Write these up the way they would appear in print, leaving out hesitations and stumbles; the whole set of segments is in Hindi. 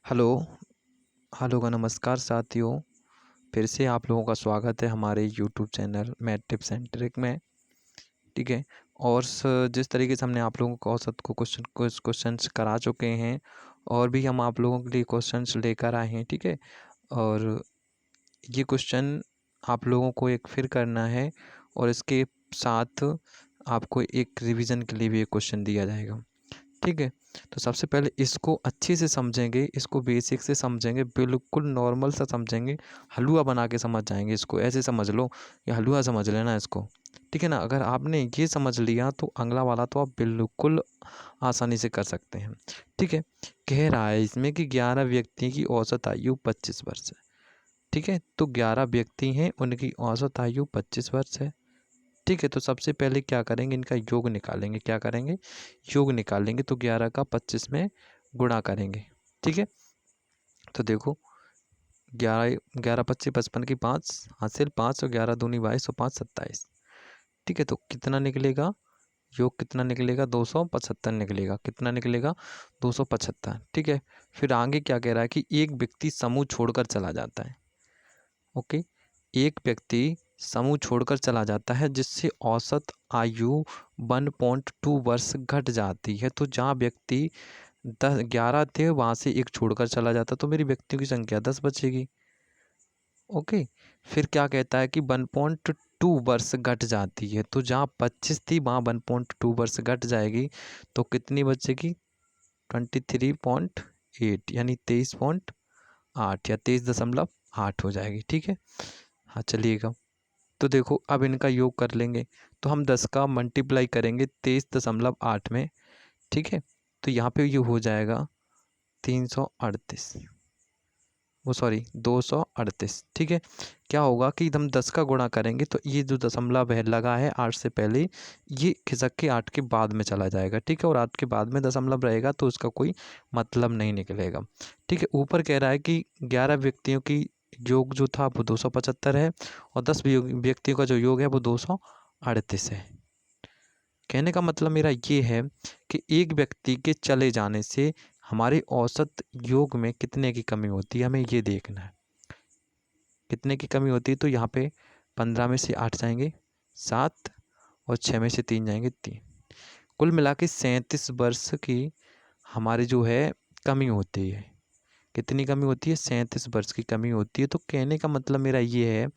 हेलो, हेलो का नमस्कार साथियों। फिर से आप लोगों का स्वागत है हमारे YouTube channel math tips and trick में। ठीक है। और जिस तरीके से हमने आप लोगों को औसत को कुछ क्वेश्चंस करा चुके हैं और भी हम आप लोगों के लिए क्वेश्चंस लेकर आए हैं। ठीक है। और ये क्वेश्चन आप लोगों को एक फिर करना है और इसके साथ आपको एक रिवीजन के लिए भी एक क्वेश्चन दिया जाएगा। ठीक है। तो सबसे पहले इसको अच्छे से समझेंगे, इसको बेसिक से समझेंगे, बिल्कुल नॉर्मल सा समझेंगे, हलवा बना के समझ जाएंगे। इसको ऐसे समझ लो या हलवा समझ लेना इसको। ठीक है ना। अगर आपने ये समझ लिया तो अगला वाला तो आप बिल्कुल आसानी से कर सकते हैं। ठीक है। कह रहा है इसमें कि 11 व्यक्ति की औसत आयु 25 वर्ष है। ठीक है। तो 11 व्यक्ति हैं, उनकी औसत आयु 25 वर्ष है। ठीक है। तो सबसे पहले क्या करेंगे, इनका योग निकालेंगे। क्या करेंगे, योग निकालेंगे। तो 11 का 25 में गुणा करेंगे। ठीक है। तो देखो 11 11 25 55 की 5 हासिल 5 और 11 दूनी 22 और 5 27। ठीक है। तो कितना निकलेगा, योग कितना निकलेगा, 275 निकलेगा। कितना निकलेगा, 275। ठीक है। फिर आगे क्या कह रहा है कि एक व्यक्ति समूह छोड़कर चला जाता है। ओके। एक व्यक्ति समूह छोड़कर चला जाता है जिससे औसत आयु 1.2 वर्ष घट जाती है। तो जहाँ व्यक्ति 11 थे वहाँ से एक छोड़कर चला जाता तो मेरी व्यक्तियों की संख्या 10 बचेगी। ओके। फिर क्या कहता है कि 1.2 वर्ष घट जाती है। तो जहाँ 25 थी वहाँ 1.2 वर्ष घट जाएगी। तो कितनी बचेगी, 23.8 यानी 23.8 या 23.8 हो जाएगी। ठीक है। हाँ चलिएगा। तो देखो अब इनका योग कर लेंगे। तो हम 10 का मल्टीप्लाई करेंगे 23.8 में। ठीक है। तो यहाँ पे ये हो जाएगा 338, वो सॉरी 238। ठीक है। क्या होगा कि हम 10 का गुणा करेंगे तो ये जो दशमलव है लगा है 8 से पहले, ये खिसक के 8 के बाद में चला जाएगा। ठीक है। और 8 के बाद में दशमलव रहेगा तो उसका कोई मतलब नहीं निकलेगा। ठीक है। ऊपर कह रहा है कि 11 व्यक्तियों की योग जो था वो 275 है और 10 व्यक्तियों का जो योग है वो 238 है। कहने का मतलब मेरा ये है कि एक व्यक्ति के चले जाने से हमारे औसत योग में कितने की कमी होती है, हमें ये देखना है। कितने की कमी होती है, तो यहाँ पे 15 में से 8 जाएंगे 7 और 6 में से 3 जाएंगे 3। कुल मिला के 37 वर्ष की हमारी जो है कमी होती है। कितनी कमी होती है, 37 वर्ष की कमी होती है। तो कहने का मतलब मेरा ये है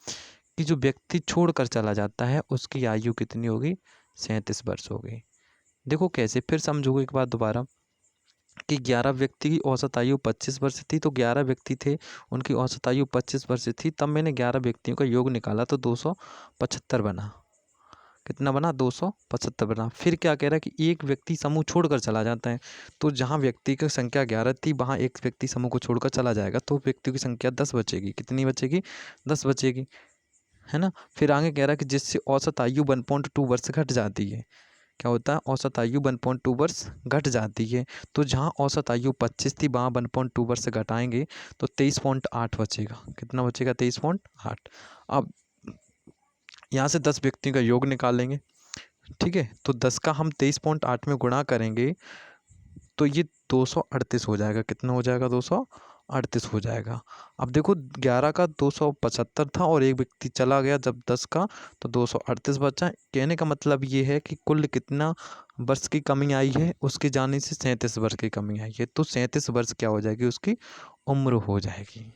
कि जो व्यक्ति छोड़कर चला जाता है उसकी आयु कितनी होगी, 37 वर्ष होगी। देखो कैसे, फिर समझोगे एक बात दोबारा कि 11 व्यक्ति की औसत आयु 25 वर्ष थी। तो 11 व्यक्ति थे, उनकी औसत आयु 25 वर्ष थी। तब मैंने 11 व्यक्तियों का योग निकाला तो 275 बना। कितना बना, 275 बना। फिर क्या कह रहा है कि एक व्यक्ति समूह छोड़कर चला जाता है। तो जहाँ व्यक्ति की संख्या 11 थी वहाँ एक व्यक्ति समूह को छोड़कर चला जाएगा तो व्यक्तियों की संख्या 10 बचेगी। कितनी बचेगी, 10 बचेगी, है ना। फिर आगे कह रहा है कि जिससे औसत आयु 1.2 वर्ष घट जाती है। क्या होता है, औसत आयु 1.2 वर्ष घट जाती है। तो जहाँ औसत आयु 25 थी वहाँ 1.2 वर्ष घटाएंगे तो 23.8 बचेगा। कितना बचेगा, 23.8। अब यहाँ से 10 व्यक्तियों का योग निकालेंगे। ठीक है। तो 10 का हम 23.8 में गुणा करेंगे तो ये 238 हो जाएगा। कितना हो जाएगा, 238 हो जाएगा। अब देखो 11 का 275 था और एक व्यक्ति चला गया जब 10 का, तो 238 बचा। कहने का मतलब ये है कि कुल कितना वर्ष की कमी आई है, उसके जाने से 37 वर्ष की कमी आई है। तो 37 वर्ष क्या हो जाएगी, उसकी उम्र हो जाएगी।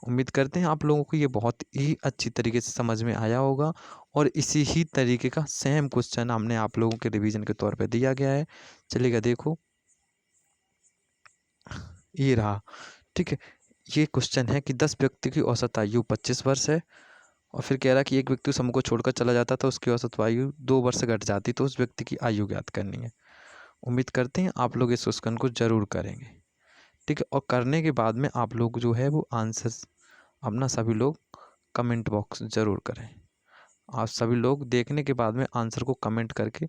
उम्मीद करते हैं आप लोगों को ये बहुत ही अच्छी तरीके से समझ में आया होगा और इसी ही तरीके का सेम क्वेश्चन हमने आप लोगों के रिवीजन के तौर पे दिया गया है। चलिएगा देखो, ये रहा। ठीक है। ये क्वेश्चन है कि 10 व्यक्ति की औसत आयु 25 वर्ष है और फिर कह रहा है कि एक व्यक्ति समूह को छोड़कर चला जाता तो उसकी औसत आयु 2 वर्ष घट जाती, तो उस व्यक्ति की आयु ज्ञात करनी है। उम्मीद करते हैं आप लोग इस क्वेश्चन को ज़रूर करेंगे। ठीक है। और करने के बाद में आप लोग जो है वो आंसर्स अपना सभी लोग कमेंट बॉक्स ज़रूर करें। आप सभी लोग देखने के बाद में आंसर को कमेंट करके